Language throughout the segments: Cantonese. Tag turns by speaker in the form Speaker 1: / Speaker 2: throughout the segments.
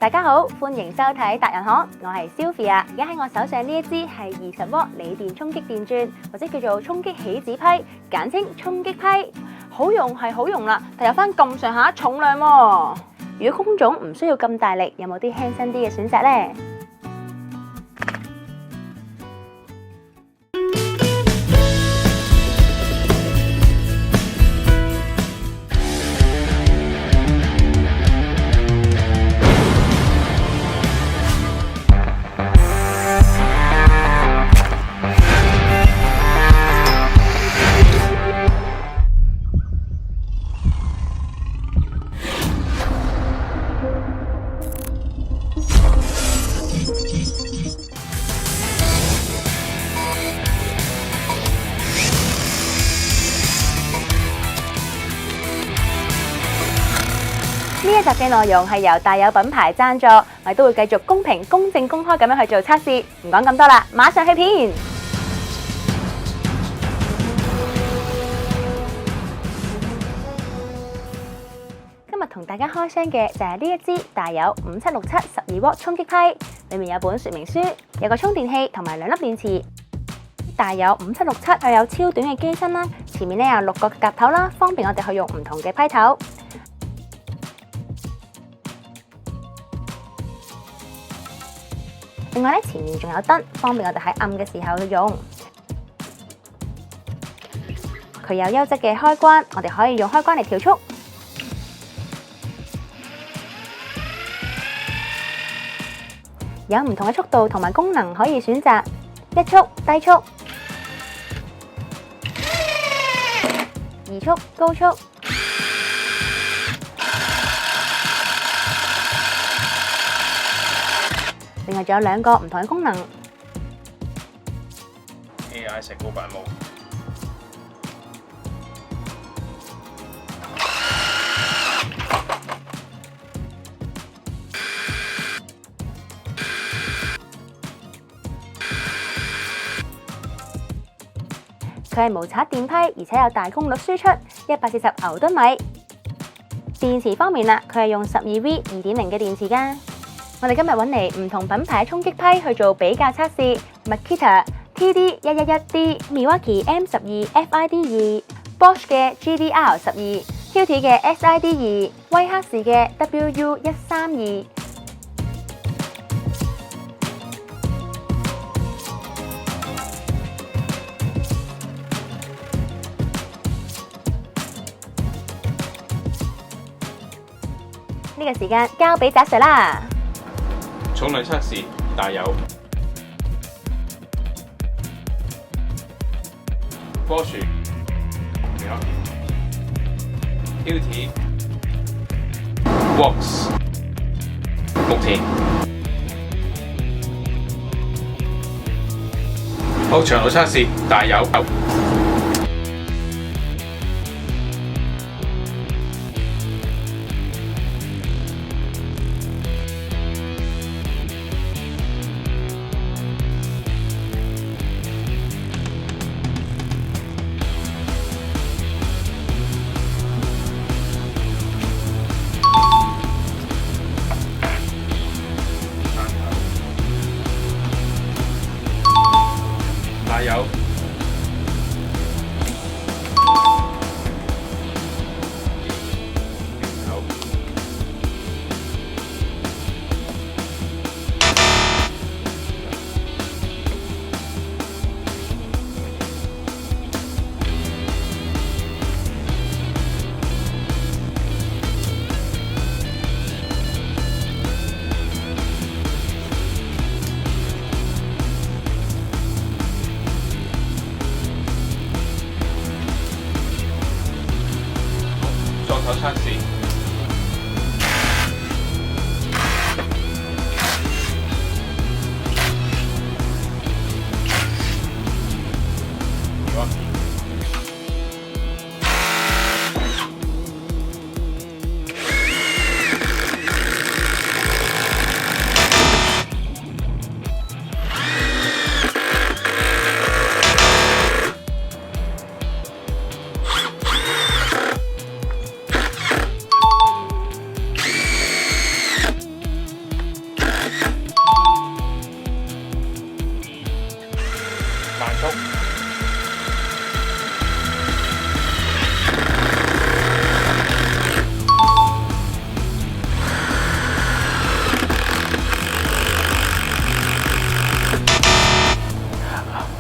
Speaker 1: 大家好，歡迎收睇達人行，我係 Sylvia。而家喺我手上呢一支係20W 鋰電衝擊電鑽，或者叫做衝擊起子批，簡稱衝擊批。好用係好用啦，但有翻咁上下重量喎。如果工種唔需要咁大力，有冇啲輕身啲嘅選擇呢？呢一集嘅內容係由大有品牌贊助，我哋都會繼續公平、公正、公開咁樣去做測試。唔講咁多啦，馬上去片。今日同大家開箱嘅就係呢一支大有5767 12W 衝擊批，裡面有本說明書，有個充電器同埋2粒電池。大有5767佢有超短嘅機身啦，前面咧有6個夾頭啦，方便我哋去用唔同嘅批頭。另外咧，前面仲有燈，方便我哋喺暗嘅時候去用。佢有優質嘅開關，我哋可以用開關嚟調速。有唔同嘅速度同埋功能可以選擇，一速、低速、2速、高速。另外仲有2個唔同嘅功能。
Speaker 2: AI 石膏板模，
Speaker 1: 佢係無刷電批，而且有大功率輸出140牛頓米。電池方面啦，佢係用12V 2.0嘅電池㗎。我哋今日揾嚟唔同品牌嘅衝擊批去做比較測試 ，Makita TD111D、Milwaukee M12FID2、Bosch 嘅GDR12、Hilti 嘅SID2、威克士嘅 WU132。呢個時間交俾澤 Sir 啦。
Speaker 2: 重量測試大有 Bosch、Hilti、Works、目前好長度測試大有。大有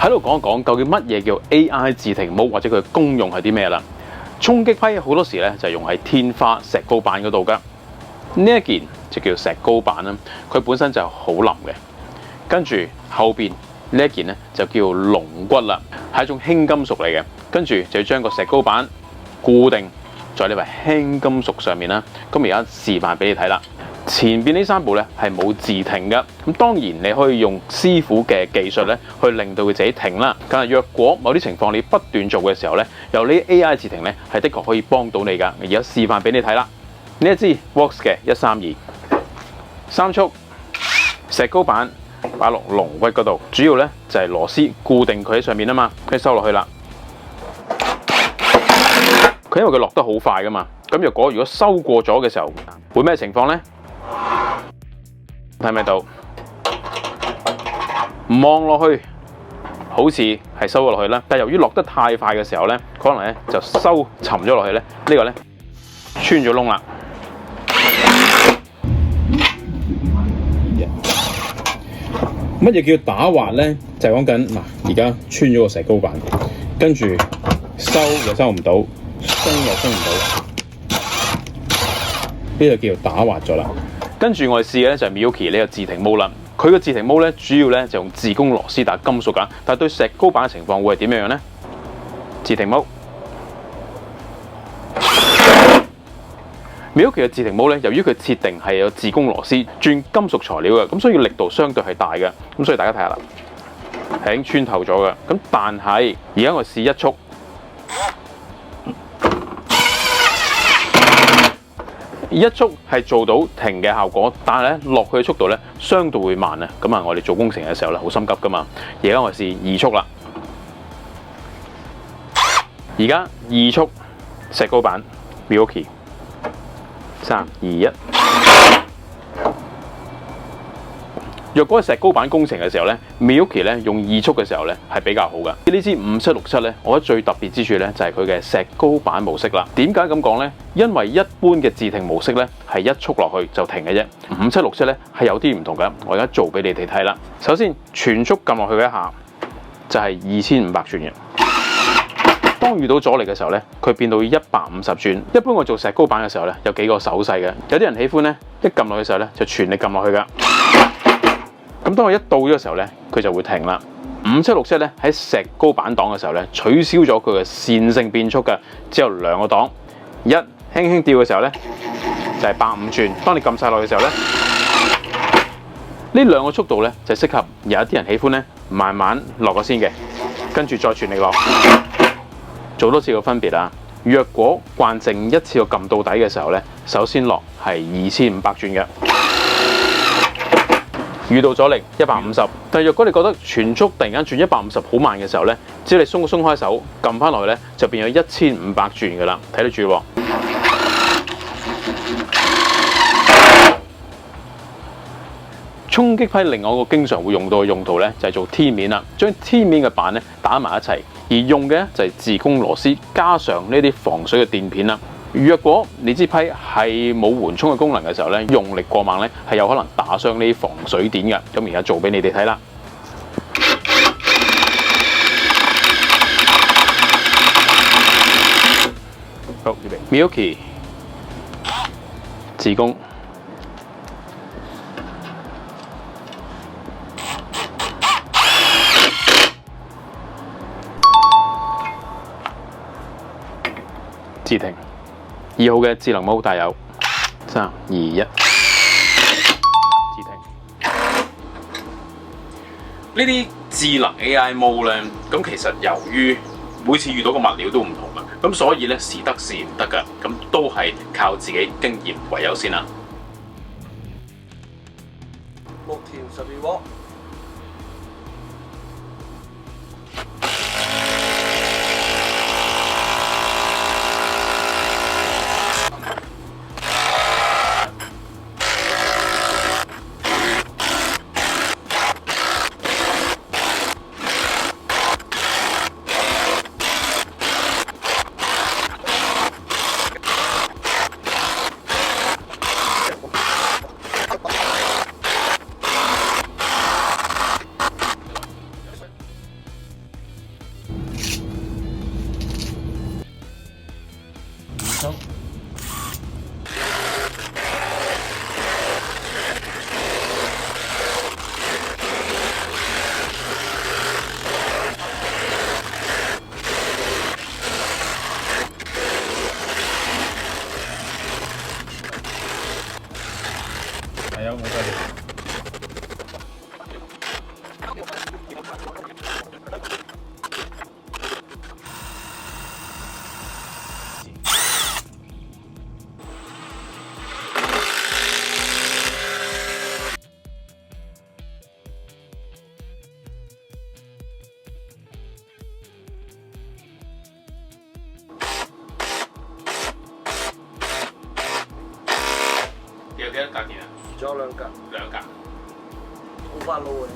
Speaker 3: 喺度講一講究竟乜嘢叫 AI 自停模或者佢嘅功用係啲咩啦？衝擊批好多時咧就係用喺天花石膏板嗰度噶。呢一件就叫石膏板啦，佢本身就好腍嘅。跟住後邊呢一件咧就叫龍骨啦，係一種輕金屬嚟嘅。跟住就要將個石膏板固定在呢塊輕金屬上面啦。咁而家示範俾你睇啦。前邊呢3步咧係冇自停嘅，咁當然你可以用師傅嘅技術咧去令到佢自己停啦。但係若果某啲情況你不斷做嘅時候咧，由呢 AI 自停咧係的確可以幫到你㗎。而家示範俾你睇啦。呢一支 Vox 嘅132，三速石膏板擺落龍骨嗰度，主要咧就係螺絲固定佢喺上面啊嘛，跟住收落去啦。佢因為佢落得好快㗎嘛，咁如果收過咗嘅時候，會咩情況咧？睇唔睇到？望落去好似係收咗落去啦，但係由於落得太快嘅時候咧，可能咧就收沉咗落去咧，呢個咧穿咗窿啦。乜嘢叫打滑咧？就係講緊嗱，而家穿咗個石膏板，跟住收又收唔到，鬆又鬆唔到，呢個叫做打滑咗啦。跟住我哋試嘅咧就係 Milwaukee 呢個自停模啦。佢個自停模咧主要咧就用自攻螺絲打金屬㗎，但係對石膏板嘅情況會係點樣樣咧？自停模 Milwaukee 嘅自停模咧，由於佢設定係有自攻螺絲轉金屬材料嘅，咁所以力度相對係大嘅。咁所以大家睇下啦，係已經穿透咗嘅。咁但係而家我試一速。一速係做到停嘅效果，但係咧落去嘅速度咧相對會慢啊。咁啊，我哋做工程嘅時候咧好心急噶嘛。而家我試2速啦。而家2速石膏板 Milwaukee 3、2、1。若果係石膏板工程嘅時候咧 ，Milwaukee 咧用2速嘅時候咧係比較好嘅。呢支5767咧，我覺得最特別之處咧就係佢嘅石膏板模式啦。點解咁講咧？因為一般嘅自停模式咧係1速落去就停嘅啫，5767咧係有啲唔同嘅。我而家做俾你哋睇啦。首先全速撳落去嘅一下就係2500轉嘅。當遇到阻力嘅時候咧，佢變到150轉。一般我做石膏板嘅時候咧，有幾個手勢嘅。有啲人喜歡咧一撳落去嘅時候咧就全力撳落去㗎。咁當我一到咗嘅時候咧，佢就會停啦。5767咧喺石膏板檔嘅時候咧，取消咗佢嘅線性變速嘅，只有2個檔。一輕輕吊嘅時候咧，就係150轉。當你撳晒落去嘅時候咧，呢2個速度咧就適合有一啲人喜歡咧慢慢落個先嘅，跟住再全力落。做多次個分別啦。若果慣性一次過撳到底嘅時候咧，首先落係2500轉嘅。遇到阻力150，但係若果你覺得全速突然間轉150好慢嘅時候咧，只要你鬆開手撳翻落去咧，就變咗1500轉噶啦。睇得住喎。衝擊批另外一個經常會用到嘅用途咧，就係做天面啦，將天面嘅板咧打埋一齊，而用嘅就係自攻螺絲加上呢啲防水嘅墊片啦。若果你支批係冇緩衝嘅功能嘅時候咧，用力過猛咧係有可能打傷呢啲防水墊嘅。咁而家做俾你哋睇啦。好，預備。Milwaukee 自攻。自停。2號嘅智能模帶有3、2、1，自停。呢啲智能 AI 模咧，咁其實由於每次遇到個物料都唔同啊，咁所以咧時得時唔得噶，咁都係靠自己經驗為優先啦。
Speaker 4: 6條12鑊。
Speaker 2: 有幾多格件啊？
Speaker 4: 仲有兩格，
Speaker 2: 兩格。
Speaker 4: 好快撈啊！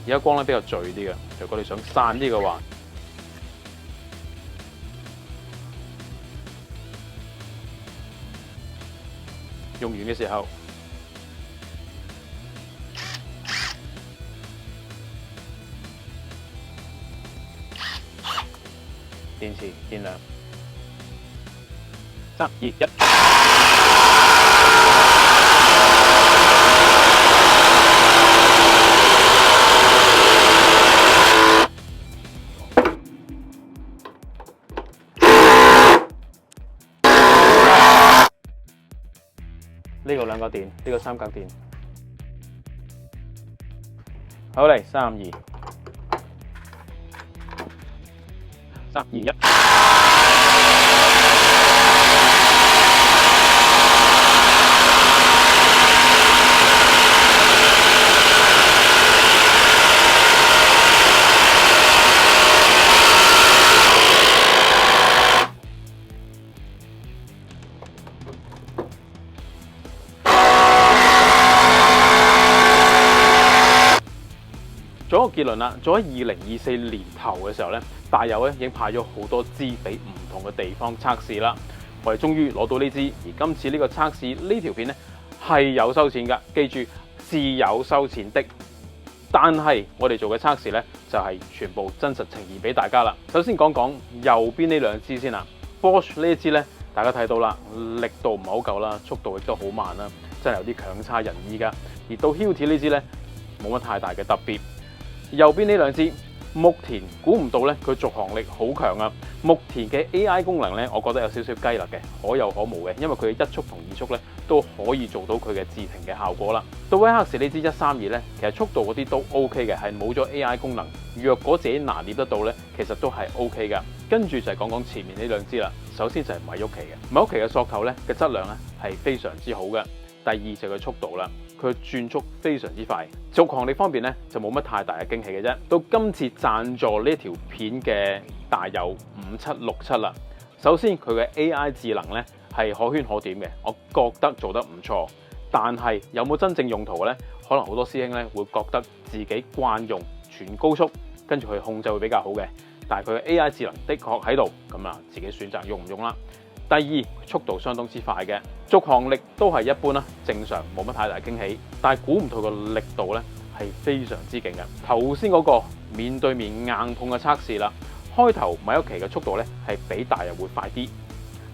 Speaker 3: 而家光咧比較聚啲嘅，如果你想散啲嘅話，用完嘅時候，電池電量3、2、1。呢個兩格電，呢個三格電。好嚟，3、2、3、2、1。做一個結論啦，做喺2024年頭嘅時候咧，大有咧已經派咗好多支俾唔同嘅地方測試啦。我哋終於攞到呢支，而今次呢個測試呢條片咧係有收錢㗎，記住是有收錢的。但係我哋做嘅測試咧就係全部真實呈現俾大家啦。首先講講右邊呢兩支先啦。Bosch 呢一支咧，大家睇到啦，力度唔係好夠啦，速度亦都好慢啦，真係有啲強差人意㗎。而到 Hilti 呢支咧冇乜太大嘅特別。右邊呢兩支牧田，估唔到咧佢續航力好強啊！牧田嘅 AI 功能咧，我覺得有少少雞肋嘅，可有可無嘅，因為佢嘅一速同二速咧都可以做到佢嘅自停嘅效果啦。到威克士呢支132咧，其實速度嗰啲都 OK 嘅，係冇咗 AI 功能。若果自己拿捏得到咧，其實都係 OK 噶。跟住就係講講前面呢兩支啦。首先就係米屋奇嘅，米屋奇嘅索頭咧嘅質量咧係非常之好嘅。第二就係佢速度啦。佢轉速非常之快，續航力方面咧就冇乜太大嘅驚喜嘅啫。到今次贊助呢條片嘅大有5767啦。首先佢嘅 AI 智能咧係可圈可點嘅，我覺得做得唔錯。但係有冇真正用途嘅咧？可能好多師兄咧會覺得自己慣用全高速，跟住去控制會比較好嘅。但係佢嘅 AI 智能的確喺度，咁啊自己選擇用唔用啦。第二，速度相當之快嘅，續航力都係一般啦，正常冇乜太大驚喜。但係估唔到個力度咧係非常之勁嘅。頭先嗰個面對面硬碰嘅測試啦，開頭米屋奇嘅速度咧係比大有會快啲，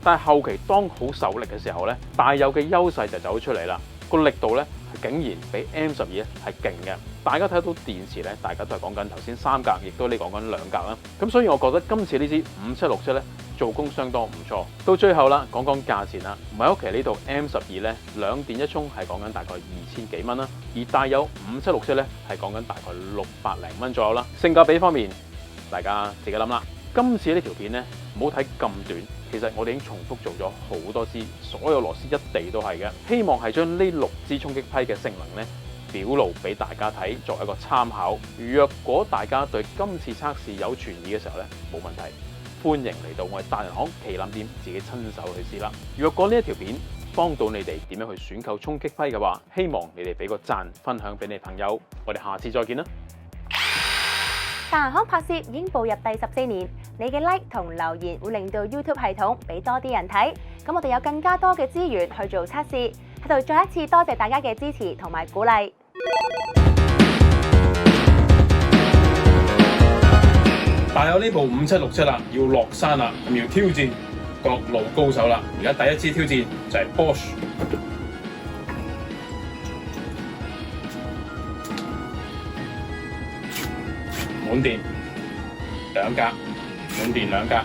Speaker 3: 但係後期當好受力嘅時候咧，大有嘅優勢就走出嚟啦。個力度咧竟然比 M12咧係勁嘅。大家睇到電池咧，大家都係講緊頭先3格，亦都你講緊2格啦。咁所以我覺得今次呢支5767咧做工相當唔錯。到最後啦，講講價錢啦。米屋奇呢度 M12咧兩電一充係講緊大概2000幾蚊啦，而大有5767咧係講緊大概600零蚊左右啦。性價比方面，大家自己諗啦。今次呢條片咧唔好睇咁短，其實我哋已經重複做咗好多支，所有螺絲一地都係嘅。希望係將呢6支衝擊批嘅性能咧表露俾大家睇，作為一個參考。若果大家對今次測試有存疑嘅時候咧，冇問題，歡迎嚟到我哋達人行旗艦店自己親手去試啦。若果呢一條片幫到你哋點樣去選購衝擊批嘅話，希望你哋俾個讚，分享俾你朋友。我哋下次再見啦！
Speaker 1: 達人行拍攝已經步入第14年，你嘅 like 同留言會令到 YouTube 系統俾多啲人睇，咁我哋有更加多嘅資源去做測試。喺度再一次多謝大家嘅支持同埋鼓勵。
Speaker 3: 但有呢部5767啦，要落山啦，咁要挑戰各路高手啦。而家第一支挑戰就係 Bosch。滿電2格，滿電2格，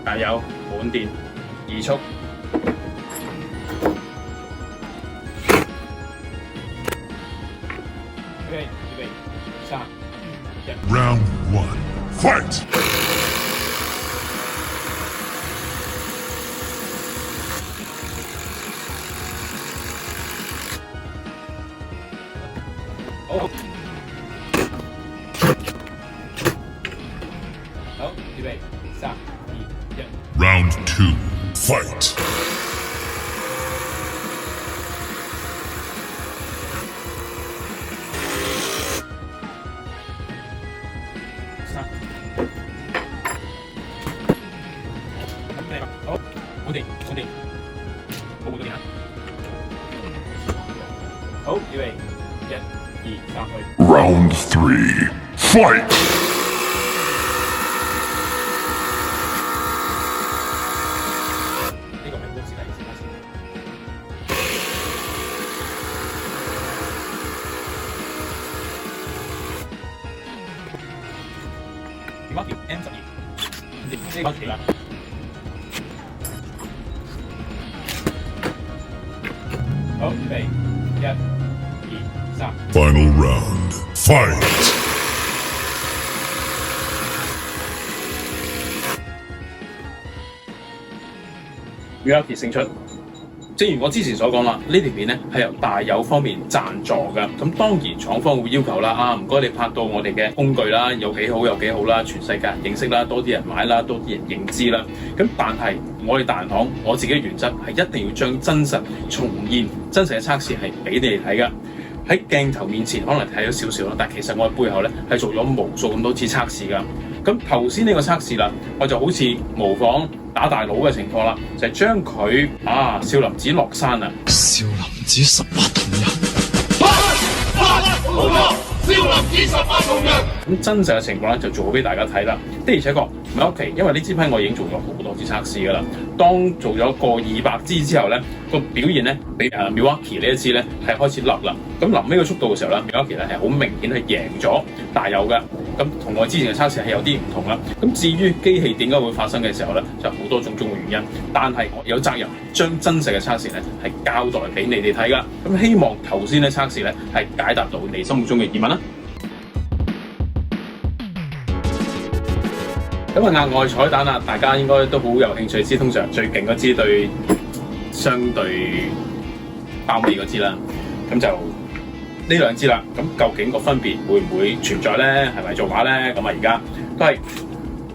Speaker 3: 加油！滿電2速。預備3、2、1。
Speaker 5: Round 1, fight!
Speaker 3: Oh. 好，預備3、2、1。
Speaker 5: Round 2, fight!
Speaker 3: 好，固定，固定，冇固定啊！好，預備1、2、3去。
Speaker 5: Round 3, fight!
Speaker 3: 呢個係公司第二次開始。電話條 M12，呢個啦。好，預備1、2、3。
Speaker 5: Final round, fight!
Speaker 3: ，Milwaukee 勝出。正如我之前所講啦，呢條片咧係由大友方面贊助㗎。咁當然廠方會要求啦，唔該你拍到我哋嘅工具啦，有幾好有幾好啦，全世界人認識啦，多啲人買啦，多啲人認知啦。咁但係我哋大銀行我自己嘅原則係一定要將真實重現真實嘅測試係俾你哋睇㗎。喺鏡頭面前可能睇咗少少啦，但其實我喺背後咧係做咗無數咁多次測試㗎。咁頭先呢個測試啦，我就好似模仿打大佬嘅情況啦，就係將佢少林寺落山啊！
Speaker 6: 少林寺18銅人，
Speaker 5: 冇錯，少林寺18銅人。
Speaker 3: 咁真實嘅情況咧就做好俾大家睇啦。的而且確，Milwaukee因為呢支批我已經做咗好多次測試㗎啦。當做咗過200支之後咧，個表現咧比Milwaukee 呢一支咧係開始立啦。咁臨尾個速度嘅時候咧，Milwaukee 咧係好明顯係贏咗大友㗎。咁同我之前嘅測試係有啲唔同啦。咁至於機器點解會發生嘅時候咧，就好多種嘅原因。但係我有責任將真實嘅測試咧係交代俾你哋睇㗎。咁希望頭先嘅測試咧係解答到你心目中嘅疑問啦。咁額外彩蛋啦，大家應該都好有興趣知，通常最勁嗰支對相對包尾嗰支啦。咁就呢兩支啦，咁究竟個分別會唔會存在咧？係咪造假咧？咁而家都係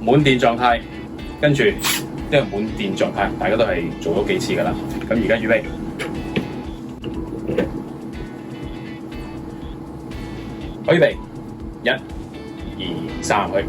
Speaker 3: 滿電狀態，跟住呢個滿電狀態，大家都係做咗幾次㗎啦。咁而家預備，預備1、2、3去。